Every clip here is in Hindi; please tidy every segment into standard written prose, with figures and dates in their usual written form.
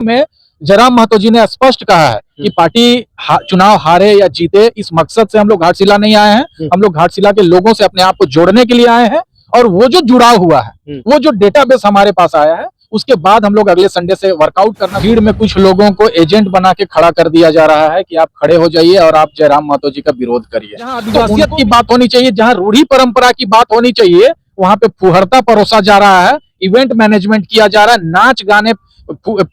में जयराम महतो जी ने स्पष्ट कहा है कि पार्टी चुनाव हारे या जीते इस मकसद से हम लोग घाटशिला नहीं आए हैं। हम लोग घाटशिला के लोगों से अपने आप को जोड़ने के लिए आए हैं और वो जो जुड़ाव हुआ है, वो जो डेटाबेस हमारे पास आया है, उसके बाद हम लोग अगले संडे से वर्कआउट करना। भीड़ में कुछ लोगों को एजेंट बना के खड़ा कर दिया जा रहा है कि आप खड़े हो जाइए और आप जयराम महतो जी का विरोध करिए। जहां आदिवासियत की बात होनी चाहिए, जहां रूढ़ी परंपरा की बात होनी चाहिए, वहां पे फुहरता परोसा जा रहा है, इवेंट मैनेजमेंट किया जा रहा है, नाच गाने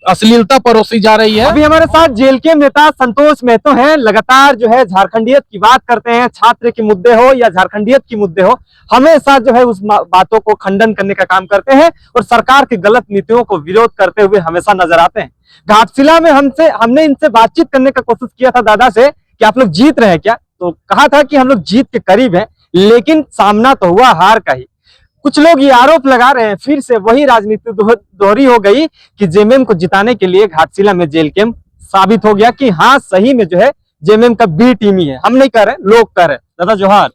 अश्लीलता परोसी जा रही है। अभी हमारे साथ जेएलके नेता संतोष महतो हैं। लगातार जो है झारखंडियत की बात करते हैं, छात्र के मुद्दे हो या झारखंडियत की मुद्दे हो, हमेशा जो है उस बातों को खंडन करने का काम करते हैं और सरकार की गलत नीतियों को विरोध करते हुए हमेशा नजर आते हैं। घाटशिला में हमने इनसे बातचीत करने का कोशिश किया था दादा से कि आप लोग जीत रहे हैं क्या, तो कहा था कि हम लोग जीत के करीब हैं, लेकिन सामना तो हुआ हार का ही। कुछ लोग ये आरोप लगा रहे हैं, फिर से वही राजनीति दोहरी हो गई कि जेएमएम को जिताने के लिए घाटशिला में जेल कैंप साबित हो गया कि हाँ सही में जो है जेएमएम का बी टीम ही है। हम नहीं कह रहे, लोग कह रहे। दादा जोहार।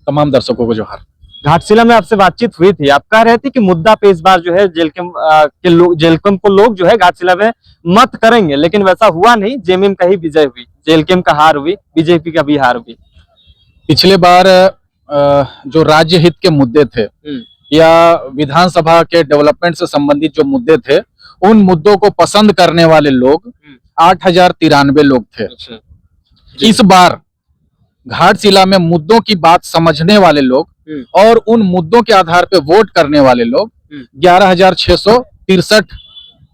तमाम दर्शकों को जोहार। घाटशिला में आपसे बातचीत हुई थी, आप कह रहे थे कि मुद्दा पे इस बार जो है जेल कैंप को लोग जो है घाटशिला में मत करेंगे, लेकिन वैसा हुआ नहीं। जेएमएम का ही विजय हुई, जेल कैंप का हार हुई, बीजेपी का भी हार हुई। पिछले बार जो राज्य हित के मुद्दे थे या विधानसभा के डेवलपमेंट से संबंधित जो मुद्दे थे, उन मुद्दों को पसंद करने वाले लोग 8093 लोग थे। इस बार घाटशिला में मुद्दों की बात समझने वाले लोग और उन मुद्दों के आधार पे वोट करने वाले लोग 11,663,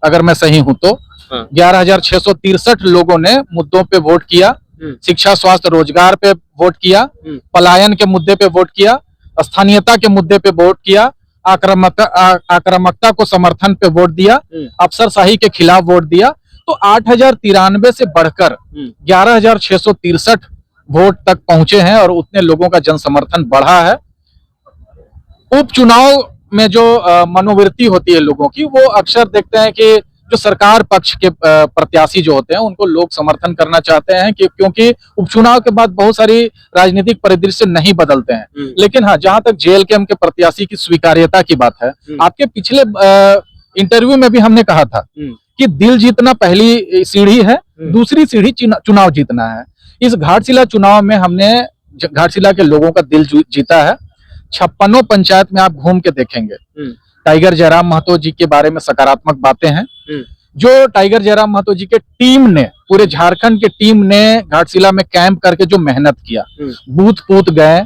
अगर मैं सही हूं तो 11,663 लोगों ने मुद्दों पे वोट किया। शिक्षा, स्वास्थ्य, रोजगार पे वोट किया, पलायन के मुद्दे पे वोट किया, स्थानीयता के मुद्दे पे वोट किया, आक्रामकता को समर्थन पे वोट दिया, अफसरशाही के खिलाफ वोट दिया। तो 8093 से बढ़कर 11,663 वोट तक पहुंचे हैं और उतने लोगों का जन समर्थन बढ़ा है। उपचुनाव में जो मनोवृत्ति होती है लोगों की, वो अक्सर देखते हैं कि जो सरकार पक्ष के प्रत्याशी जो होते हैं उनको लोग समर्थन करना चाहते हैं कि क्योंकि उपचुनाव के बाद बहुत सारी राजनीतिक परिदृश्य नहीं बदलते हैं। लेकिन हाँ, जहां तक जेएलके के प्रत्याशी की स्वीकार्यता की बात है, आपके पिछले इंटरव्यू में भी हमने कहा था कि दिल जीतना पहली सीढ़ी है, दूसरी सीढ़ी चुनाव जीतना है। इस घाटशिला चुनाव में हमने घाटशिला के लोगों का दिल जीता है। 56 पंचायत में आप घूम के देखेंगे, टाइगर जयराम महतो जी के बारे में सकारात्मक बातें हैं। जो टाइगर जयराम महतो जी के टीम ने, पूरे झारखंड के टीम ने घाटशिला में कैंप करके जो मेहनत किया, बूथ गए,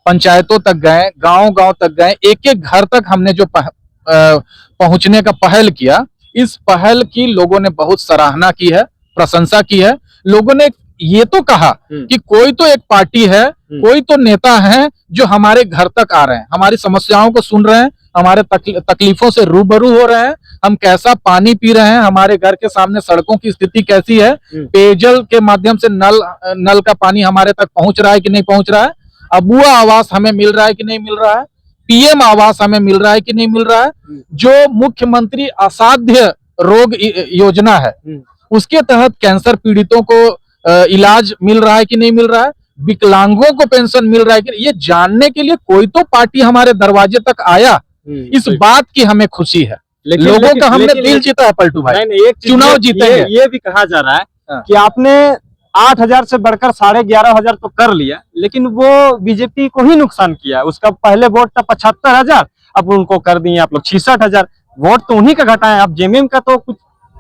पंचायतों तक गए, गांव तक गए, एक एक घर तक हमने जो पहुंचने का पहल किया, इस पहल की लोगों ने बहुत सराहना की है, प्रशंसा की है। लोगों ने ये तो कहा कि कोई तो एक पार्टी है, कोई तो नेता है जो हमारे घर तक आ रहे हैं, हमारी समस्याओं को सुन रहे हैं, हमारे तकलीफों से रूबरू हो रहे हैं, हम कैसा पानी पी रहे हैं, हमारे घर के सामने सड़कों की स्थिति कैसी है, पेयजल के माध्यम से नल का पानी हमारे तक पहुंच रहा है कि नहीं पहुंच रहा है, अबुआ आवास हमें मिल रहा है कि नहीं मिल रहा है, पीएम आवास हमें मिल रहा है कि नहीं मिल रहा है, जो मुख्यमंत्री असाध्य रोग योजना है उसके तहत कैंसर पीड़ितों को इलाज मिल रहा है कि नहीं मिल रहा है, विकलांगों को पेंशन मिल रहा है कि, ये जानने के लिए कोई तो पार्टी हमारे दरवाजे तक आया। इस बात की हमें खुशी है। लोगों का हमने दिल जीता है पलटू भाई, एक चुनाव जीतेंगे। ये भी कहा जा रहा है कि आपने 8,000 से बढ़कर 11,500 तो कर लिया, लेकिन वो बीजेपी को ही नुकसान किया। उसका पहले वोट था 75,000, अब उनको कर दिए आप लोग 66,000। वोट तो उन्हीं का घटा है, अब जेएमएम का तो कुछ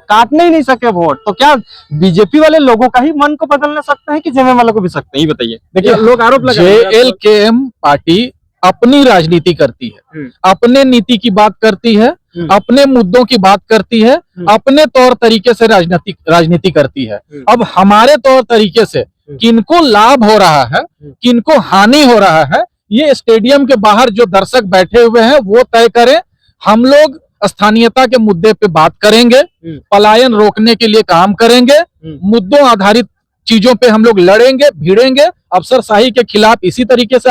काटने ही नहीं सके वोट। तो क्या बीजेपी वाले लोगों का ही मन को बदलने सकते हैं कि जेएमएम वालों को भी सकते हैं? बताइए। देखिए, लोग आरोप लगा रहे हैं। जेएलके पार्टी अपनी राजनीति करती है, अपने नीति की बात करती है, अपने मुद्दों की बात करती है, अपने तौर तरीके से राजनीति करती है। अब हमारे तौर तरीके से किनको लाभ हो रहा है, किनको हानि हो रहा है, ये स्टेडियम के बाहर जो दर्शक बैठे हुए हैं वो तय करें। हम लोग स्थानीयता के मुद्दे पे बात करेंगे, पलायन रोकने के लिए काम करेंगे, मुद्दों आधारित चीजों पे हम लोग लड़ेंगे, भिड़ेंगे, अफसरशाही के खिलाफ इसी तरीके से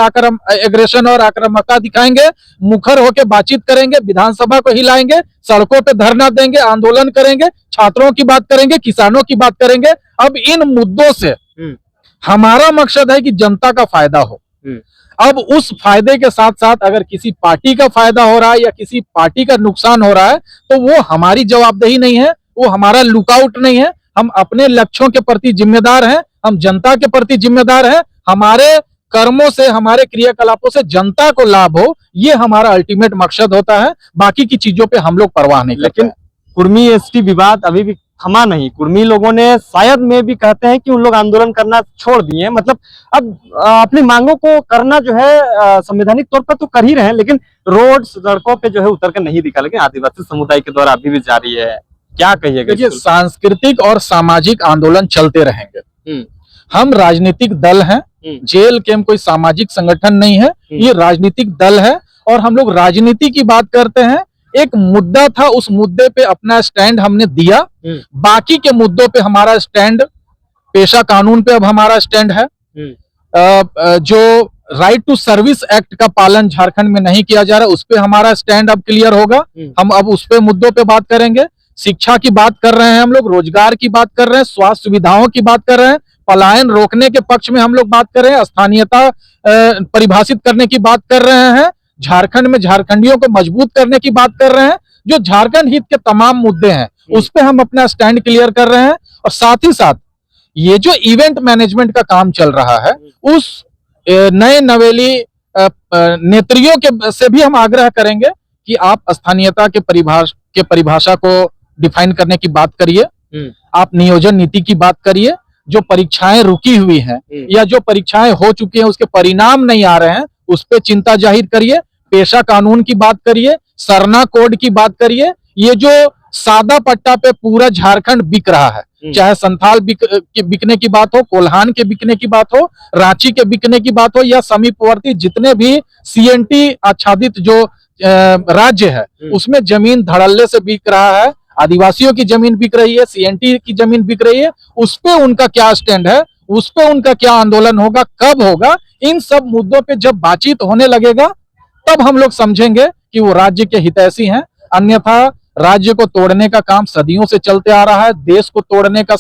एग्रेशन और आक्रामकता दिखाएंगे, मुखर होकर बातचीत करेंगे, विधानसभा को हिलाएंगे, सड़कों पे धरना देंगे, आंदोलन करेंगे, छात्रों की बात करेंगे, किसानों की बात करेंगे। अब इन मुद्दों से हमारा मकसद है कि जनता का फायदा हो। अब उस फायदे के साथ साथ अगर किसी पार्टी का फायदा हो रहा है या किसी पार्टी का नुकसान हो रहा है तो वो हमारी जवाबदेही नहीं है, वो हमारा लुकआउट नहीं है। हम अपने लक्ष्यों के प्रति जिम्मेदार हैं, हम जनता के प्रति जिम्मेदार हैं। हमारे कर्मों से, हमारे क्रियाकलापों से जनता को लाभ हो, ये हमारा अल्टीमेट मकसद होता है। बाकी की चीजों पे हम लोग परवाह नहीं करते। लेकिन कुर्मी एसटी विवाद अभी भी थमा नहीं। कुर्मी लोगों ने, शायद में भी कहते हैं कि उन लोग आंदोलन करना छोड़ दिए हैं। मतलब अब अपनी मांगों को करना जो है संवैधानिक तौर पर तो कर ही रहे हैं, लेकिन रोड सड़कों पे जो है उतर कर नहीं दिखा। लेकिन आदिवासी समुदाय के द्वारा अभी भी जारी है, क्या कहिएगा? देखिए, सांस्कृतिक और सामाजिक आंदोलन चलते रहेंगे। हम राजनीतिक दल हैं, जेल कैंप कोई सामाजिक संगठन नहीं है, ये राजनीतिक दल है। और हम लोग राजनीति की बात करते हैं। एक मुद्दा था, उस मुद्दे पे अपना स्टैंड हमने दिया। बाकी के मुद्दों पे हमारा स्टैंड, पेशा कानून पे अब हमारा स्टैंड है। जो राइट टू सर्विस एक्ट का पालन झारखंड में नहीं किया जा रहा, उस पे हमारा स्टैंड अब क्लियर होगा। हम अब उस पे मुद्दों पे बात करेंगे। शिक्षा की बात कर रहे हैं हम लोग, रोजगार की बात कर रहे हैं, स्वास्थ्य सुविधाओं की बात कर रहे हैं, पलायन रोकने के पक्ष में हम लोग बात कर रहे हैं, स्थानीयता परिभाषित करने की बात कर रहे हैं, झारखंड में झारखंडियों को मजबूत करने की बात कर रहे हैं। जो झारखंड हित के तमाम मुद्दे हैं उस पे हम अपना स्टैंड क्लियर कर रहे हैं। और साथ ही साथ ये जो इवेंट मैनेजमेंट का काम चल रहा है, उस नए नवेली नेत्रियों के से भी हम आग्रह करेंगे कि आप स्थानीयता के परिभाषा को डिफाइन करने की बात करिए, आप नियोजन नीति की बात करिए। जो परीक्षाएं रुकी हुई हैं या जो परीक्षाएं हो चुकी हैं उसके परिणाम नहीं आ रहे हैं, उस पे चिंता जाहिर करिए। पेशा कानून की बात करिए, सरना कोड की बात करिए। ये जो सादा पट्टा पे पूरा झारखंड बिक रहा है, चाहे संथाल बिकने की बात हो, कोल्हान के बिकने की बात हो, रांची के बिकने की बात हो, या समीपवर्ती जितने भी सीएनटी आच्छादित जो राज्य है उसमें जमीन धड़ल्ले से बिक रहा है। आदिवासियों की जमीन बिक रही है, सीएनटी की जमीन बिक रही है। उस पे उनका क्या स्टैंड है, उस पे उनका क्या आंदोलन होगा, कब होगा, इन सब मुद्दों पे जब बातचीत होने लगेगा तब हम लोग समझेंगे कि वो राज्य के हितैषी हैं। अन्यथा राज्य को तोड़ने का काम सदियों से चलते आ रहा है, देश को तोड़ने का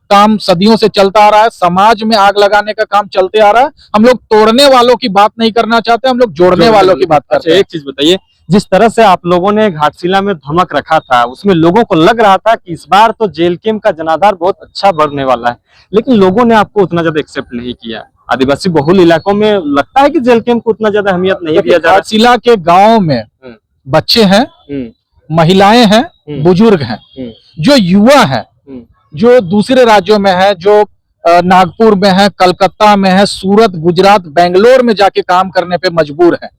काम सदियों से चलता आ रहा है, समाज में आग लगाने का काम चलते आ रहा है। हम लोग तोड़ने वालों की बात नहीं करना चाहते, हम लोग जोड़ने वालों की बात करते हैं। एक चीज बताइए, जिस तरह से आप लोगों ने घाटशिला में धमक रखा था, उसमें लोगों को लग रहा था कि इस बार तो जेल कैंप का जनाधार बहुत अच्छा बढ़ने वाला है, लेकिन लोगों ने आपको उतना ज्यादा एक्सेप्ट नहीं किया। आदिवासी बहुल इलाकों में लगता है कि जेल कैंप को उतना ज्यादा अहमियत नहीं दिया जा रहा। घाटशिला के गाँव में बच्चे हैं, महिलाएं हैं, बुजुर्ग हैं, जो युवा हैं, जो दूसरे राज्यों में है, जो नागपुर में है, कलकत्ता में है, सूरत, गुजरात, बेंगलोर में जाके काम करने पे मजबूर हैं,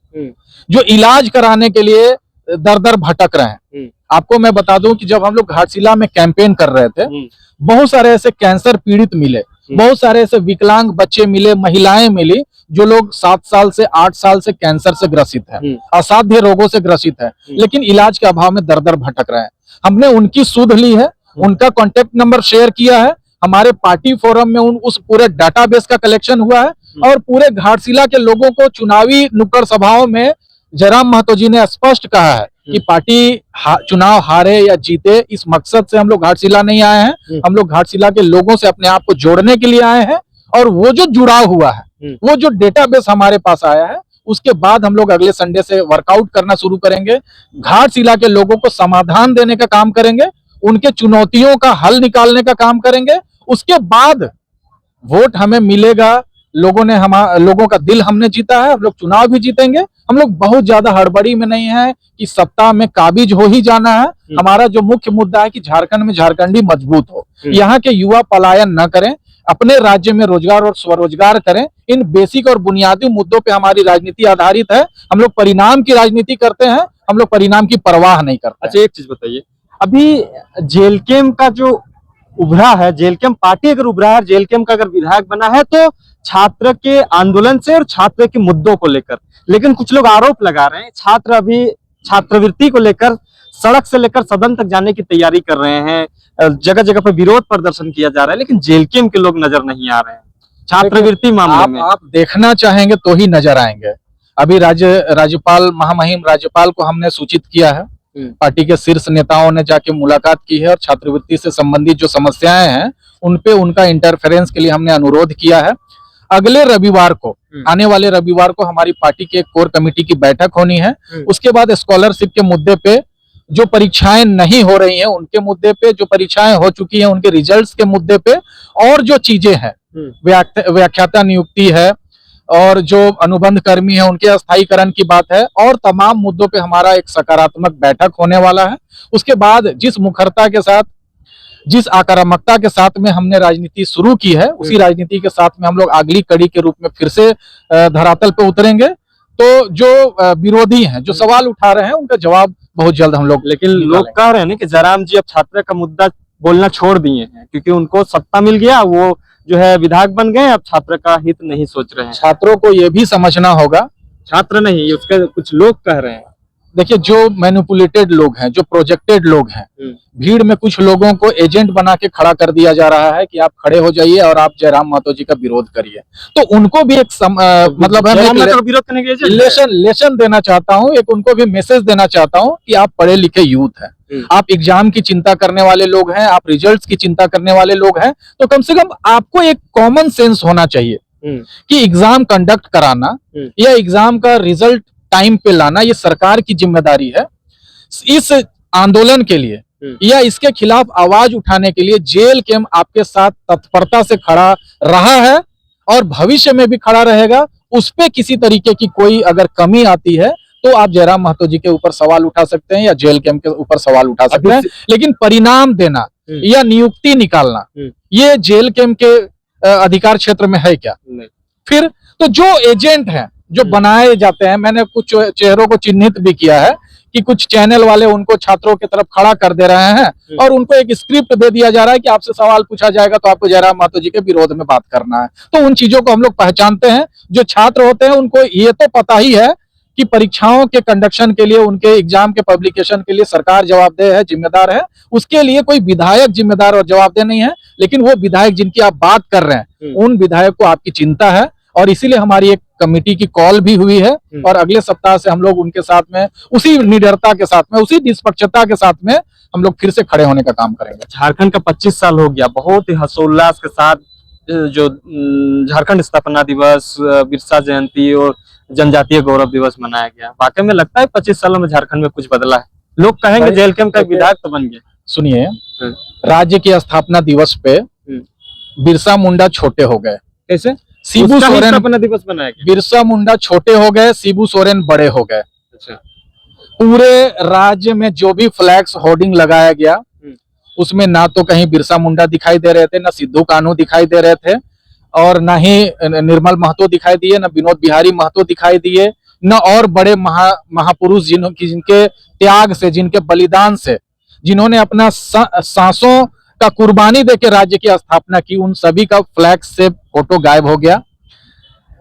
जो इलाज कराने के लिए दर दर भटक रहे हैं। आपको मैं बता दूं कि जब हम लोग घाटशिला में कैंपेन कर रहे थे, बहुत सारे ऐसे कैंसर पीड़ित मिले, बहुत सारे ऐसे विकलांग बच्चे मिले, महिलाएं मिली, जो लोग 7 साल से 8 साल से कैंसर से ग्रसित है, असाध्य रोगों से ग्रसित है, लेकिन इलाज के अभाव में दर दर भटक रहे हैं। हमने उनकी सुध ली है, उनका कॉन्टेक्ट नंबर शेयर किया है, हमारे पार्टी फोरम में उस पूरे डाटाबेस का कलेक्शन हुआ है। और पूरे घाटशिला के लोगों को चुनावी नुक्कड़ सभाओं में जयराम महतो जी ने स्पष्ट कहा है कि पार्टी चुनाव हारे या जीते, इस मकसद से हम लोग घाटशिला नहीं आए हैं। हम लोग घाटशिला के लोगों से अपने आप को जोड़ने के लिए आए हैं। और वो जो जुड़ाव हुआ है, वो जो डेटाबेस हमारे पास आया है, उसके बाद हम लोग अगले संडे से वर्कआउट करना शुरू करेंगे। घाटशिला के लोगों को समाधान देने का काम करेंगे, उनके चुनौतियों का हल निकालने का काम करेंगे। उसके बाद वोट हमें मिलेगा, लोगों का दिल हमने जीता है, हम लोग चुनाव भी जीतेंगे। हम लोग बहुत ज्यादा हड़बड़ी में नहीं है कि सत्ता में काबिज हो ही जाना है। हमारा जो मुख्य मुद्दा है कि झारखंड में झारखंडी मजबूत हो, यहाँ के युवा पलायन न करें, अपने राज्य में रोजगार और स्वरोजगार करें। इन बेसिक और बुनियादी मुद्दों पे हमारी राजनीति आधारित है। हम लोग परिणाम की राजनीति करते हैं, हम लोग परिणाम की परवाह नहीं करते। अच्छा, एक चीज बताइए, अभी जेल कैंप का जो उभरा है, जेल कैंप पार्टी अगर उभरा है, जेल कैंप का अगर विधायक बना है, तो छात्र के आंदोलन से और छात्र के मुद्दों को लेकर। लेकिन कुछ लोग आरोप लगा रहे हैं, छात्र अभी छात्रवृत्ति को लेकर सड़क से लेकर सदन तक जाने की तैयारी कर रहे हैं, जगह जगह पर विरोध प्रदर्शन किया जा रहा है, लेकिन जेल कैंप के लोग नजर नहीं आ रहे हैं छात्रवृत्ति मामले में। आप देखना चाहेंगे तो ही नजर आएंगे। अभी राज्यपाल, महामहिम राज्यपाल को हमने सूचित किया है, पार्टी के शीर्ष नेताओं ने जाके मुलाकात की है और छात्रवृत्ति से संबंधित जो समस्याएं हैं उन पे उनका इंटरफेरेंस के लिए हमने अनुरोध किया है। अगले रविवार को, आने वाले रविवार को हमारी पार्टी के कोर कमेटी की बैठक होनी है। उसके बाद स्कॉलरशिप के मुद्दे पे जो परीक्षाएं नहीं हो रही हैं उनके मुद्दे पे, जो परीक्षाएं हो चुकी हैं उनके रिजल्ट्स के मुद्दे पे, और जो चीजें हैं व्याख्याता नियुक्ति है और जो अनुबंध कर्मी है उनके स्थायीकरण की बात है, और तमाम मुद्दों पे हमारा एक सकारात्मक बैठक होने वाला है। उसके बाद जिस मुखरता के साथ, जिस आक्रामकता के साथ में हमने राजनीति शुरू की है, उसी राजनीति के साथ में हम लोग अगली कड़ी के रूप में फिर से धरातल पे उतरेंगे। तो जो विरोधी हैं, जो सवाल उठा रहे हैं, उनका जवाब बहुत जल्द हम लोग, लेकिन लोग कह रहे हैं ना कि जयराम जी अब छात्र का मुद्दा बोलना छोड़ दिए हैं क्योंकि उनको सत्ता मिल गया, वो जो है विधायक बन गए, अब छात्र का हित नहीं सोच रहे हैं। छात्रों को यह भी समझना होगा, छात्र नहीं, उसके कुछ लोग कह रहे हैं। देखिए, जो मैनिपुलेटेड लोग हैं, जो प्रोजेक्टेड लोग हैं, भीड़ में कुछ लोगों को एजेंट बना के खड़ा कर दिया जा रहा है कि आप खड़े हो जाइए और आप जयराम महतो जी का विरोध करिए। तो उनको भी एक मतलब विरोध करने के लिए लेसन देना चाहता हूँ, एक उनको भी मैसेज देना चाहता हूँ कि आप पढ़े लिखे यूथ हैं, आप एग्जाम की चिंता करने वाले लोग हैं, आप रिजल्ट्स की चिंता करने वाले लोग हैं, तो कम से कम आपको एक कॉमन सेंस होना चाहिए कि एग्जाम कंडक्ट कराना या एग्जाम का रिजल्ट टाइम पे लाना ये सरकार की जिम्मेदारी है। इस आंदोलन के लिए या इसके खिलाफ आवाज उठाने के लिए जेल कैंप आपके साथ तत्परता से खड़ा रहा है और भविष्य में भी खड़ा रहेगा। उस पे किसी तरीके की कोई अगर कमी आती है तो आप जयराम महतो जी के ऊपर सवाल उठा सकते हैं या जेल कैंप के ऊपर सवाल उठा सकते हैं, लेकिन परिणाम देना या नियुक्ति निकालना ये जेल कैंप के अधिकार क्षेत्र में है क्या? फिर तो जो एजेंट हैं, जो बनाए जाते हैं, मैंने कुछ चेहरों को चिन्हित भी किया है कि कुछ चैनल वाले उनको छात्रों की तरफ खड़ा कर दे रहे हैं और उनको एक स्क्रिप्ट दे दिया जा रहा है कि आपसे सवाल पूछा जाएगा तो आपको जयराम महतो जी के विरोध में बात करना है। तो उन चीजों को हम लोग पहचानते हैं। जो छात्र होते हैं उनको ये तो पता ही है कि परीक्षाओं के कंडक्शन के लिए, उनके एग्जाम के पब्लिकेशन के लिए सरकार जवाबदेह है, जिम्मेदार है। उसके लिए कोई विधायक जिम्मेदार और जवाबदेह नहीं है, लेकिन वो विधायक जिनकी आप बात कर रहे हैं उन विधायक को आपकी चिंता है और इसीलिए हमारी एक कमेटी की कॉल भी हुई है और अगले सप्ताह से हम लोग उनके साथ में उसी निडरता के साथ में, उसी निष्पक्षता के साथ में हम लोग फिर से खड़े होने का काम करेंगे। झारखंड का 25 साल हो गया, बहुत ही हर्षोल्लास के साथ जो झारखंड स्थापना दिवस, बिरसा जयंती और जनजातीय गौरव दिवस मनाया गया। वाकई में लगता है 25 सालों में झारखंड में कुछ बदला है? लोग कहेंगे जेल कैंप का विधायक तो बन गया। सुनिए, राज्य की स्थापना दिवस पे बिरसा मुंडा छोटे हो गए। कैसे? शिबू सोरेन अपना दिवस बनाया गया। बिरसा मुंडा छोटे हो गए, शिबू सोरेन बड़े हो गए। अच्छा। पूरे राज्य में जो भी फ्लैक्स होर्डिंग लगाया गया उसमें ना तो कहीं बिरसा मुंडा दिखाई दे रहे थे, ना सिद्धू कान्हू दिखाई दे रहे थे, और ना ही निर्मल महतो दिखाई दिए, ना विनोद बिहारी महतो दिखाई दिए, न और बड़े महापुरुष जिनके त्याग से, जिनके बलिदान से, जिन्होंने अपना सांसों का कुर्बानी देके राज्य की स्थापना की, उन सभी का फ्लैक्स से फोटो गायब हो गया।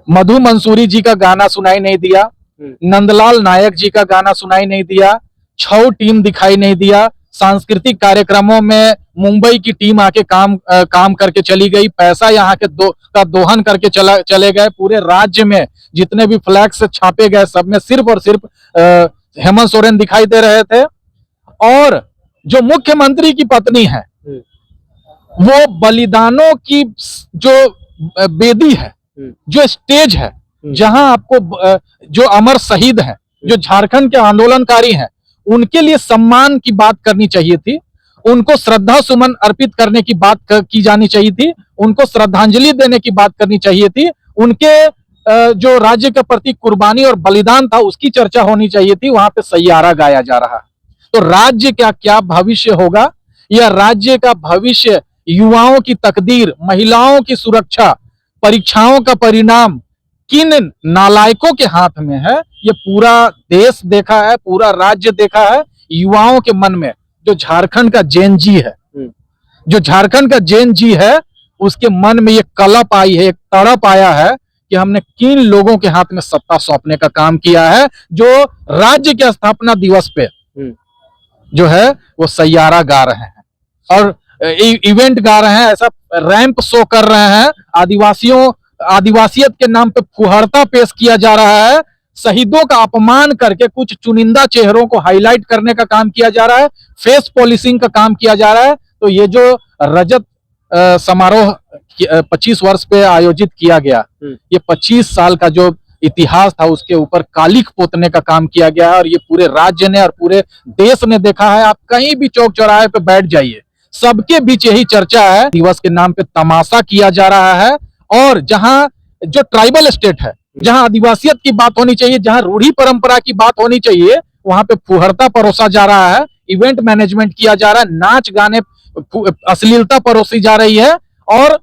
मधु मंसूरी जी का गाना सुनाई नहीं दिया, नंदलाल नायक जी का गाना सुनाई नहीं दिया, छऊ टीम दिखाई नहीं दिया। सांस्कृतिक कार्यक्रमों में मुंबई की टीम आके काम करके चली गई, पैसा यहाँ के का दोहन करके चले गए। पूरे राज्य में जितने भी फ्लैक्स छापे गए सब में सिर्फ और सिर्फ हेमंत सोरेन दिखाई दे रहे थे। और जो मुख्यमंत्री की पत्नी है वो बलिदानों की जो बेदी है, जो स्टेज है, जहां आपको जो अमर शहीद हैं, जो झारखंड के आंदोलनकारी हैं, उनके लिए सम्मान की बात करनी चाहिए थी, उनको श्रद्धा सुमन अर्पित करने की बात की जानी चाहिए थी, उनको श्रद्धांजलि देने की बात करनी चाहिए थी, उनके जो राज्य के प्रति कुर्बानी और बलिदान था उसकी चर्चा होनी चाहिए थी। वहां पे सैयारा गाया जा रहा है। तो राज्य का क्या भविष्य होगा, या राज्य का भविष्य, युवाओं की तकदीर, महिलाओं की सुरक्षा, परीक्षाओं का परिणाम किन नालायकों के हाथ में है, ये पूरा देश देखा है, पूरा राज्य देखा है। युवाओं के मन में जो झारखंड का जेन जी है, जो झारखंड का जेन जी है, उसके मन में ये कलप आई है, एक तड़प आया है कि हमने किन लोगों के हाथ में सत्ता सौंपने का काम किया है, जो राज्य के स्थापना दिवस पे जो है वो सैयारा गा रहे हैं और इवेंट गा रहे हैं, ऐसा रैंप शो कर रहे हैं। आदिवासियत के नाम पे फुहड़ता पेश किया जा रहा है। शहीदों का अपमान करके कुछ चुनिंदा चेहरों को हाईलाइट करने का काम किया जा रहा है, फेस पॉलिशिंग का काम किया जा रहा है। तो ये जो रजत समारोह 25 वर्ष पे आयोजित किया गया, ये 25 साल का जो इतिहास था उसके ऊपर कालिख पोतने का काम किया गया है। और ये पूरे राज्य ने और पूरे देश ने देखा है। आप कहीं भी चौक चौराहे पे बैठ जाइए, सबके बीच यही चर्चा है। दिवस के नाम पे तमाशा किया जा रहा है। और जहां जो ट्राइबल स्टेट है, जहां आदिवासियत की बात होनी चाहिए, जहां रूढ़ी परंपरा की बात होनी चाहिए, वहां पे फुहरता परोसा जा रहा है, इवेंट मैनेजमेंट किया जा रहा है, नाच गाने, अश्लीलता परोसी जा रही है। और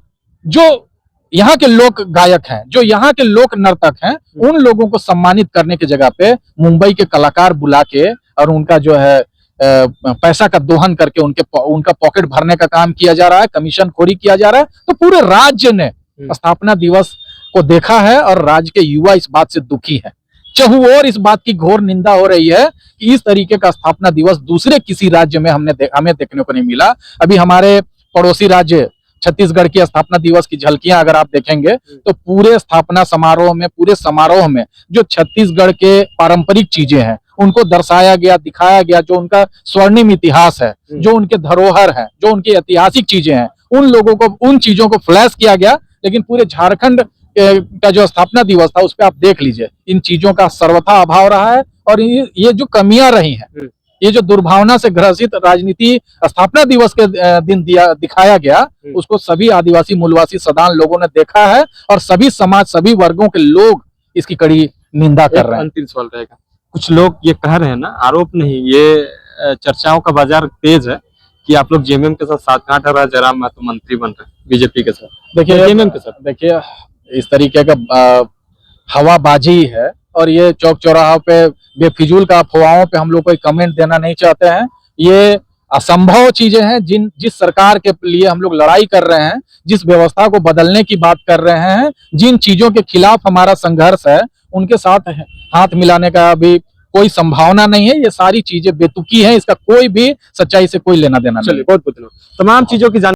जो यहाँ के लोक गायक हैं, जो यहाँ के लोक नर्तक हैं, उन लोगों को सम्मानित करने की जगह पे मुंबई के कलाकार बुला के और उनका जो है पैसा का दोहन करके उनका पॉकेट भरने का काम किया जा रहा है, कमीशन खोरी किया जा रहा है। तो पूरे राज्य ने स्थापना दिवस को देखा है और राज्य के युवा इस बात से दुखी है। चहुओर इस बात की घोर निंदा हो रही है कि इस तरीके का स्थापना दिवस दूसरे किसी राज्य में हमें देखने को नहीं मिला। अभी हमारे पड़ोसी राज्य छत्तीसगढ़ की स्थापना दिवस की झलकियां अगर आप देखेंगे तो पूरे स्थापना समारोह में, पूरे समारोह में जो छत्तीसगढ़ के पारंपरिक चीजें हैं उनको दर्शाया गया, दिखाया गया। जो उनका स्वर्णिम इतिहास है, जो उनके धरोहर है, जो उनकी ऐतिहासिक चीजें हैं, उन चीजों को फ्लैश किया गया। लेकिन पूरे झारखंड का जो स्थापना दिवस था उस पर आप देख लीजिए, इन चीजों का सर्वथा अभाव रहा है। और ये जो कमियां रही हैं, ये जो दुर्भावना से ग्रसित राजनीति स्थापना दिवस के दिन दिखाया गया, उसको सभी आदिवासी मूलवासी सदान लोगों ने देखा है। और सभी समाज, सभी वर्गों के लोग इसकी कड़ी निंदा कर रहे हैं। अंतिम सवाल रहेगा, कुछ लोग ये कह रहे हैं ना, आरोप नहीं, ये चर्चाओं का बाजार तेज है कि आप लोग जेएमएम के साथ साठगांठ है, जयराम महतो मंत्री बन रहे हैं बीजेपी के साथ। देखिए जेएमएम के साथ, देखिए इस तरीके का हवाबाजी है। और ये चौक चौराहों पे बेफिजूल का अफवाहों पे हम लोग कोई कमेंट देना नहीं चाहते हैं। ये असंभव चीजें हैं। जिस सरकार के लिए हम लोग लड़ाई कर रहे हैं, जिस व्यवस्था को बदलने की बात कर रहे हैं, जिन चीजों के खिलाफ हमारा संघर्ष है, उनके साथ हाथ मिलाने का अभी कोई संभावना नहीं है। ये सारी चीजें बेतुकी हैं, इसका कोई भी सच्चाई से कोई लेना देना नहीं। चलिए, बहुत बहुत धन्यवाद। तमाम चीजों की